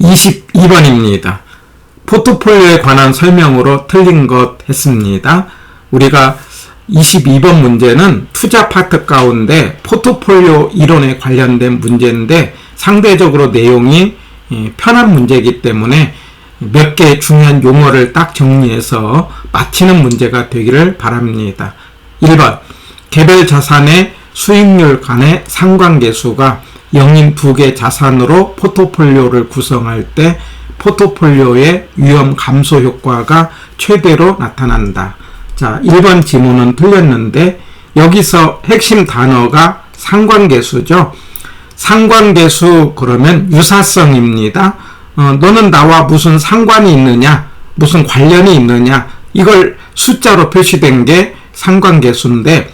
22번입니다. 포트폴리오에 관한 설명으로 틀린 것 했습니다. 우리가 22번 문제는 투자 파트 가운데 포트폴리오 이론에 관련된 문제인데 상대적으로 내용이 편한 문제이기 때문에 몇 개의 중요한 용어를 딱 정리해서 맞히는 문제가 되기를 바랍니다. 1번, 개별 자산의 수익률 간의 상관계수가 0인 두 개 자산으로 포트폴리오를 구성할 때 포트폴리오의 위험 감소 효과가 최대로 나타난다. 자, 1번 지문은 틀렸는데 여기서 핵심 단어가 상관계수죠. 상관계수 그러면 유사성입니다. 너는 나와 무슨 상관이 있느냐, 무슨 관련이 있느냐, 이걸 숫자로 표시된 게 상관계수인데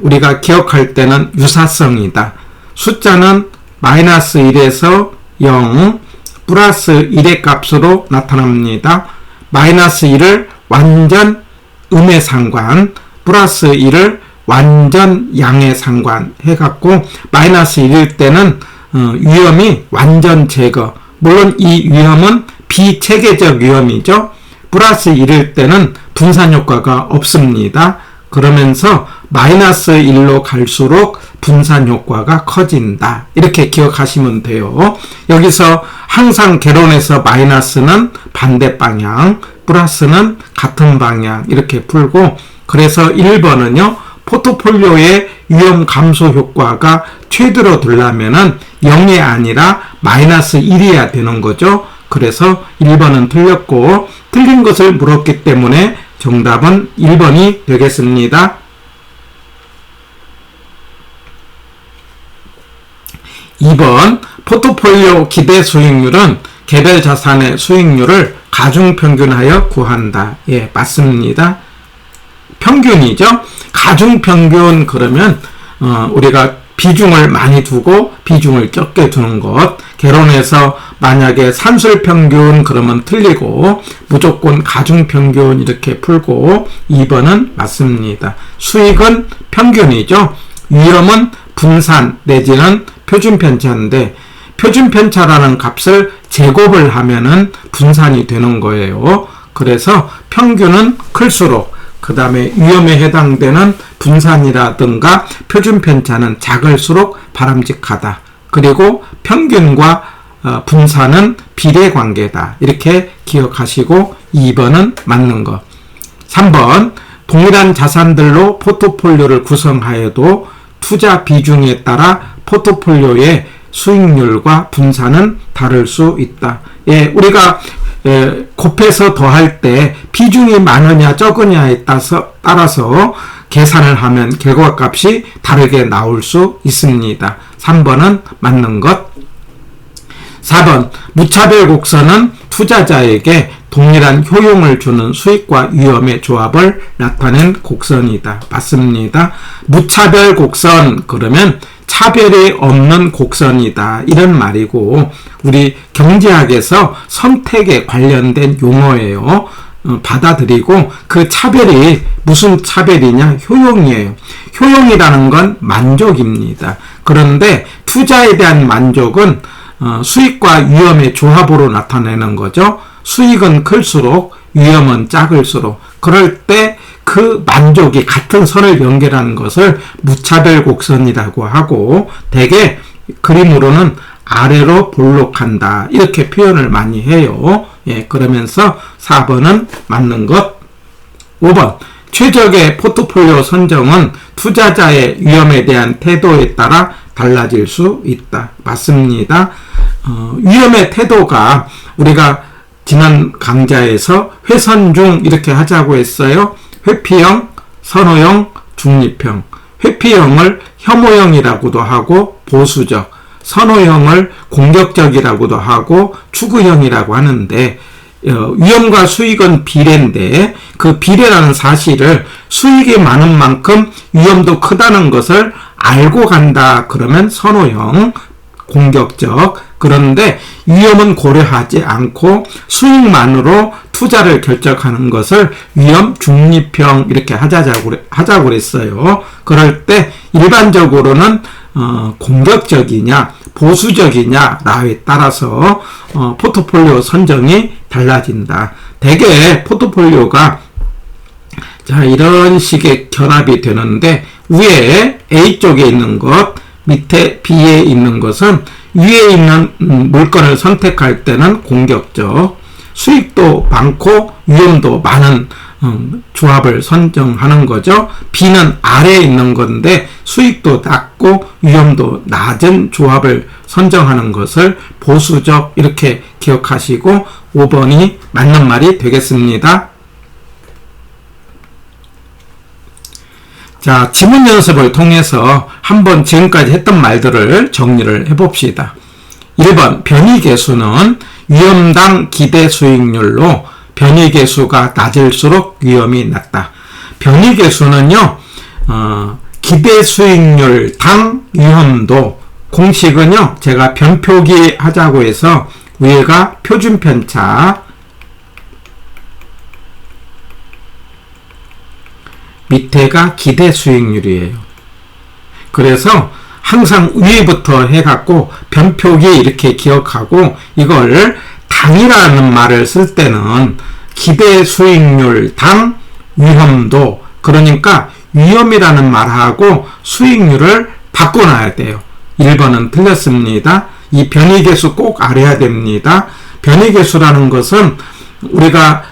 우리가 기억할 때는 유사성이다. 숫자는 마이너스 1에서 0, 플러스 1의 값으로 나타납니다. 마이너스 1을 완전 음의 상관, 플러스 1을 완전 양의 상관 해갖고 마이너스 1일 때는 위험이 완전 제거. 물론 이 위험은 비체계적 위험이죠. 플러스 1일 때는 분산 효과가 없습니다. 그러면서 마이너스 1로 갈수록 분산 효과가 커진다. 이렇게 기억하시면 돼요. 여기서 항상 개론에서 마이너스는 반대 방향, 플러스는 같은 방향 이렇게 풀고, 그래서 1번은요. 포트폴리오의 위험 감소 효과가 최대로 되려면은 0이 아니라 마이너스 1이어야 되는 거죠. 그래서 1번은 틀렸고, 틀린 것을 물었기 때문에 정답은 1번이 되겠습니다. 2번, 포트폴리오 기대 수익률은 개별 자산의 수익률을 가중평균하여 구한다. 예, 맞습니다. 평균이죠. 가중평균 그러면 우리가 비중을 많이 두고 비중을 적게 두는 것. 개론에서 만약에 산술평균 그러면 틀리고 무조건 가중평균 이렇게 풀고 2번은 맞습니다. 수익은 평균이죠. 위험은 분산 내지는 표준편차인데 표준편차라는 값을 제곱을 하면은 분산이 되는 거예요. 그래서 평균은 클수록 그 다음에 위험에 해당되는 분산이라든가 표준편차는 작을수록 바람직하다. 그리고 평균과 분산은 비례관계다. 이렇게 기억하시고 2번은 맞는 것. 3번, 동일한 자산들로 포트폴리오를 구성하여도 투자 비중에 따라 포트폴리오의 수익률과 분산은 다를 수 있다. 예, 우리가 곱해서 더할 때 비중이 많으냐 적으냐에 따라서 계산을 하면 결과값이 다르게 나올 수 있습니다. 3번은 맞는 것. 4번, 무차별 곡선은 투자자에게 동일한 효용을 주는 수익과 위험의 조합을 나타낸 곡선이다. 맞습니다. 무차별 곡선 그러면 차별이 없는 곡선이다. 이런 말이고 우리 경제학에서 선택에 관련된 용어예요. 받아들이고 그 차별이 무슨 차별이냐? 효용이에요. 효용이라는 건 만족입니다. 그런데 투자에 대한 만족은 수익과 위험의 조합으로 나타내는 거죠. 수익은 클수록 위험은 작을수록 그럴 때 그 만족이 같은 선을 연결하는 것을 무차별 곡선이라고 하고 대개 그림으로는 아래로 볼록한다 이렇게 표현을 많이 해요. 예, 그러면서 4번은 맞는 것. 5번, 최적의 포트폴리오 선정은 투자자의 위험에 대한 태도에 따라 달라질 수 있다. 맞습니다. 위험의 태도가 우리가 지난 강좌에서 회선 중 이렇게 하자고 했어요. 회피형, 선호형, 중립형. 회피형을 혐오형이라고도 하고 보수적, 선호형을 공격적이라고도 하고 추구형이라고 하는데 위험과 수익은 비례인데 그 비례라는 사실을 수익이 많은 만큼 위험도 크다는 것을 알고 간다 그러면 선호형, 공격적. 그런데 위험은 고려하지 않고 수익만으로 투자를 결정하는 것을 위험 중립형 이렇게 하자고 그랬어요. 그럴 때 일반적으로는 공격적이냐 보수적이냐에 따라서 포트폴리오 선정이 달라진다. 대개 포트폴리오가 자, 이런 식의 결합이 되는데 위에 A쪽에 있는 것, 밑에 B에 있는 것은 위에 있는 물건을 선택할 때는 공격적, 수익도 많고 위험도 많은 조합을 선정하는 거죠. B는 아래에 있는 건데 수익도 낮고 위험도 낮은 조합을 선정하는 것을 보수적 이렇게 기억하시고 5번이 맞는 말이 되겠습니다. 자, 지문 연습을 통해서 한번 지금까지 했던 말들을 정리를 해봅시다. 1번 변이계수는 위험당 기대 수익률로 변이계수가 낮을수록 위험이 낮다. 변이계수는요, 기대 수익률 당 위험도 공식은요, 제가 변표기 하자고 해서 위에가 표준편차, 밑에가 기대 수익률이에요. 그래서 항상 위에부터 해갖고 변표기 이렇게 기억하고 이걸 당이라는 말을 쓸 때는 기대 수익률 당 위험도, 그러니까 위험이라는 말하고 수익률을 바꿔놔야 돼요. 1번은 틀렸습니다. 이 변이계수 꼭 알아야 됩니다. 변이계수라는 것은 우리가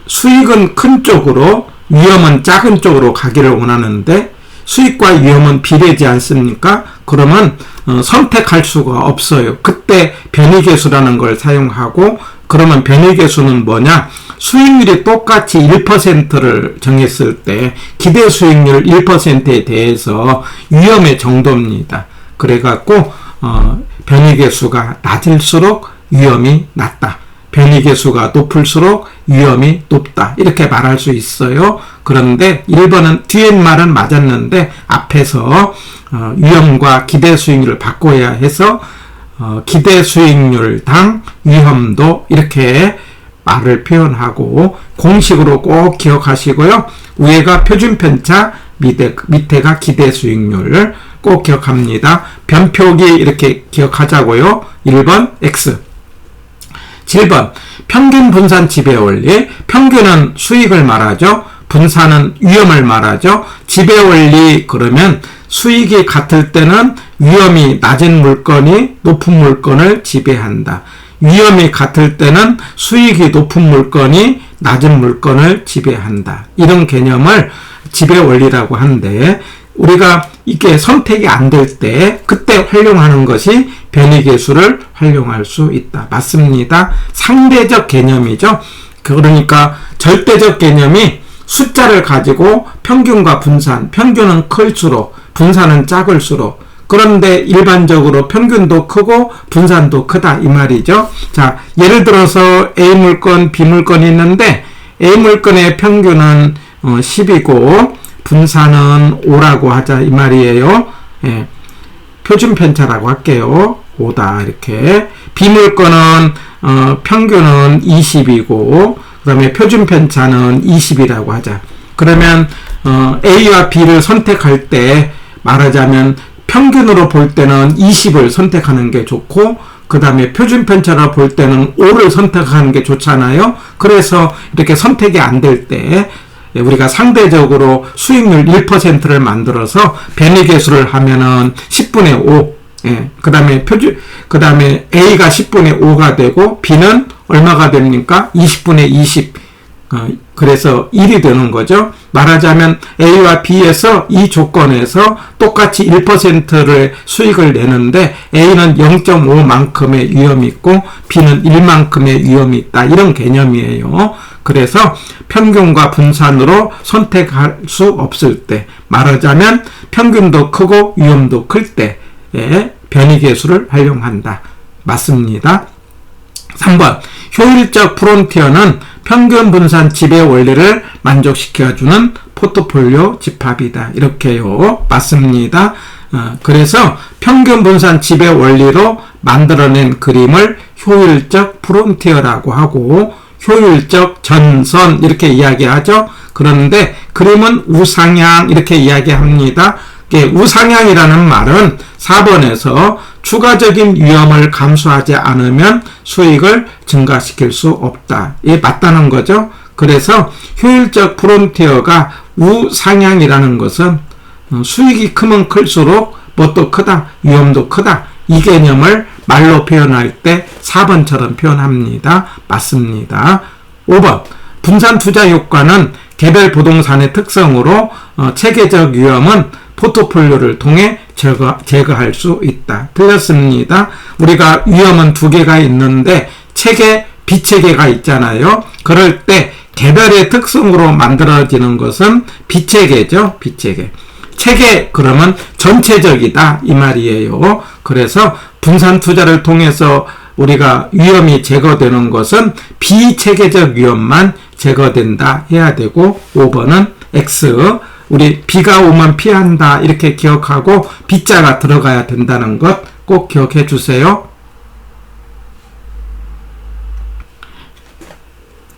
수익은 큰 쪽으로 위험은 작은 쪽으로 가기를 원하는데 수익과 위험은 비례지 않습니까? 그러면 선택할 수가 없어요. 그때 변이계수라는 걸 사용하고, 그러면 변이계수는 뭐냐? 수익률이 똑같이 1%를 정했을 때 기대 수익률 1%에 대해서 위험의 정도입니다. 그래갖고 변이계수가 낮을수록 위험이 낮다. 변이계수가 높을수록 위험이 높다. 이렇게 말할 수 있어요. 그런데 1번은 뒤에 말은 맞았는데 앞에서 위험과 기대 수익률을 바꿔야 해서 기대 수익률 당 위험도 이렇게 말을 표현하고 공식으로 꼭 기억하시고요. 위에가 표준편차, 밑에가 기대 수익률 꼭 기억합니다. 변표기 이렇게 기억하자고요. 1번 X. 7번 평균 분산 지배 원리. 평균은 수익을 말하죠. 분산은 위험을 말하죠. 지배 원리 그러면 수익이 같을 때는 위험이 낮은 물건이 높은 물건을 지배한다. 위험이 같을 때는 수익이 높은 물건이 낮은 물건을 지배한다. 이런 개념을 지배 원리라고 하는데 우리가 이게 선택이 안 될 때 그때 활용하는 것이 변이계수를 활용할 수 있다. 맞습니다. 상대적 개념이죠. 그러니까 절대적 개념이 숫자를 가지고 평균과 분산, 평균은 클수록 분산은 작을수록, 그런데 일반적으로 평균도 크고 분산도 크다 이 말이죠. 자, 예를 들어서 A 물건, B 물건이 있는데 A 물건의 평균은 10이고 분산은 5라고 하자 이 말이에요. 예, 표준 편차라고 할게요. 5다 이렇게. B 물건은 평균은 20이고 그 다음에 표준 편차는 20이라고 하자. 그러면 A와 B를 선택할 때 말하자면 평균으로 볼 때는 20을 선택하는 게 좋고 그 다음에 표준 편차로 볼 때는 5를 선택하는 게 좋잖아요. 그래서 이렇게 선택이 안 될 때 우리가 상대적으로 수익률 1%를 만들어서 변이계수를 하면은 10분의 5. 예. 그 다음에 A가 10분의 5가 되고 B는 얼마가 됩니까? 20분의 20. 그래서 1이 되는 거죠. 말하자면 A와 B에서 이 조건에서 똑같이 1%를 수익을 내는데 A는 0.5만큼의 위험이 있고 B는 1만큼의 위험이 있다. 이런 개념이에요. 그래서 평균과 분산으로 선택할 수 없을 때, 말하자면 평균도 크고 위험도 클 때에 변이계수를 활용한다. 맞습니다. 3번 효율적 프론티어는 평균 분산 지배 원리를 만족시켜주는 포트폴리오 집합이다. 이렇게요. 맞습니다. 그래서 평균 분산 지배 원리로 만들어낸 그림을 효율적 프론티어라고 하고 효율적 전선 이렇게 이야기하죠. 그런데 그림은 우상향 이렇게 이야기합니다. 우상향이라는 말은 4번에서 추가적인 위험을 감수하지 않으면 수익을 증가시킬 수 없다. 이게 맞다는 거죠. 그래서 효율적 프론티어가 우상향이라는 것은 수익이 크면 클수록 뭣도 크다, 위험도 크다. 이 개념을 말로 표현할 때 4번처럼 표현합니다. 맞습니다. 5번 분산 투자 효과는 개별 부동산의 특성으로 체계적 위험은 포트폴리오를 통해 제거할 수 있다. 틀렸습니다. 우리가 위험은 두 개가 있는데 체계, 비체계가 있잖아요. 그럴 때 개별의 특성으로 만들어지는 것은 비체계죠. 비체계. 체계 그러면 전체적이다 이 말이에요. 그래서 분산 투자를 통해서 우리가 위험이 제거되는 것은 비체계적 위험만 제거된다 해야 되고 5번은 X. 우리 비가 오면 피한다 이렇게 기억하고 비자가 들어가야 된다는 것 꼭 기억해 주세요.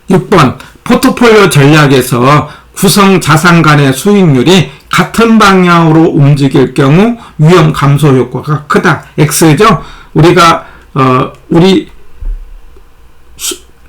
6번 포트폴리오 전략에서 구성 자산 간의 수익률이 같은 방향으로 움직일 경우 위험 감소 효과가 크다. X죠. 우리가 우리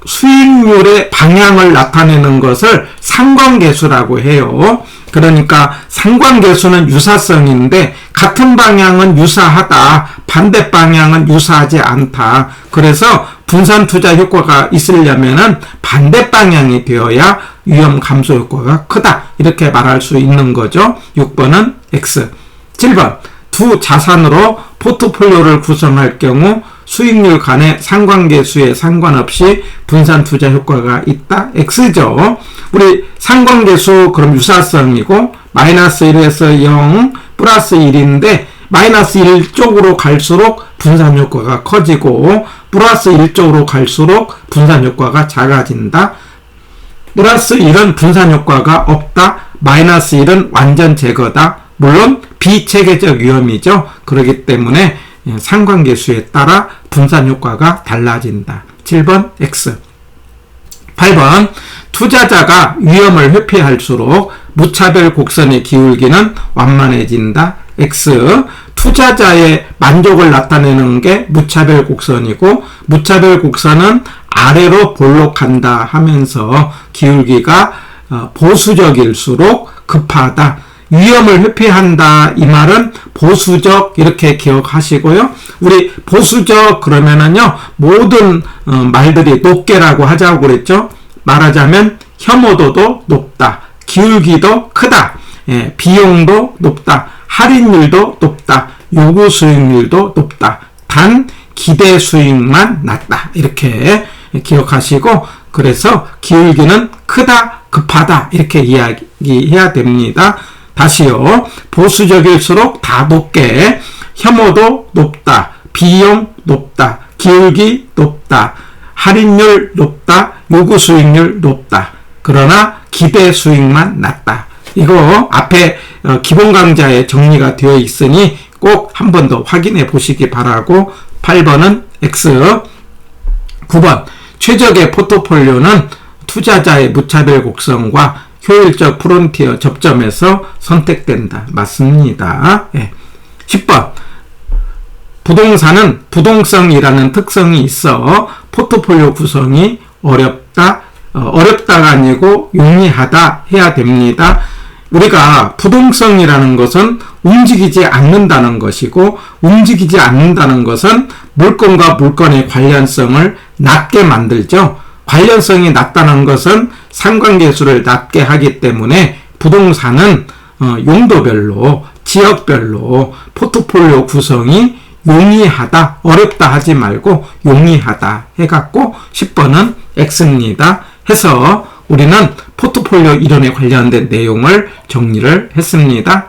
수익률의 방향을 나타내는 것을 상관계수라고 해요. 그러니까 상관계수는 유사성인데 같은 방향은 유사하다, 반대 방향은 유사하지 않다. 그래서 분산 투자 효과가 있으려면은 반대 방향이 되어야 위험 감소 효과가 크다. 이렇게 말할 수 있는 거죠. 6번은 X. 7번 두 자산으로 포트폴리오를 구성할 경우 수익률 간의 상관계수에 상관없이 분산 투자 효과가 있다. X죠. 우리 상관계수 그럼 유사성이고 마이너스 1에서 0 플러스 1인데 마이너스 1 쪽으로 갈수록 분산 효과가 커지고 플러스 1 쪽으로 갈수록 분산 효과가 작아진다. 플러스 1은 분산 효과가 없다. 마이너스 1은 완전 제거다. 물론 비체계적 위험이죠. 그렇기 때문에 상관계수에 따라 분산 효과가 달라진다. 7번 X. 8번 투자자가 위험을 회피할수록 무차별 곡선의 기울기는 완만해진다. X. 투자자의 만족을 나타내는 게 무차별 곡선이고 무차별 곡선은 아래로 볼록한다 하면서 기울기가 보수적일수록 급하다. 위험을 회피한다 이 말은 보수적 이렇게 기억하시고요. 우리 보수적 그러면은요 모든 말들이 높게라고 하자고 그랬죠. 말하자면 혐오도도 높다, 기울기도 크다, 비용도 높다, 할인율도 높다, 요구 수익률도 높다. 단 기대 수익만 낮다 이렇게 기억하시고 그래서 기울기는 크다, 급하다 이렇게 이야기해야 됩니다. 다시요. 보수적일수록 다 높게 혐오도 높다, 비용 높다, 기울기 높다, 할인율 높다, 요구 수익률 높다. 그러나 기대 수익만 낮다. 이거 앞에 기본 강좌에 정리가 되어 있으니 꼭 한 번 더 확인해 보시기 바라고 8번은 X. 9번 최적의 포트폴리오는 투자자의 무차별 곡선과 효율적 프론티어 접점에서 선택된다. 맞습니다. 10번 부동산은 부동성이라는 특성이 있어 포트폴리오 구성이 어렵다가 아니고 용이하다 해야 됩니다. 우리가 부동성이라는 것은 움직이지 않는다는 것이고 움직이지 않는다는 것은 물건과 물건의 관련성을 낮게 만들죠. 관련성이 낮다는 것은 상관계수를 낮게 하기 때문에 부동산은 용도별로 지역별로 포트폴리오 구성이 용이하다, 어렵다 하지 말고 용이하다 해갖고 10번은 X입니다. 해서 우리는 포트폴리오 이론에 관련된 내용을 정리를 했습니다.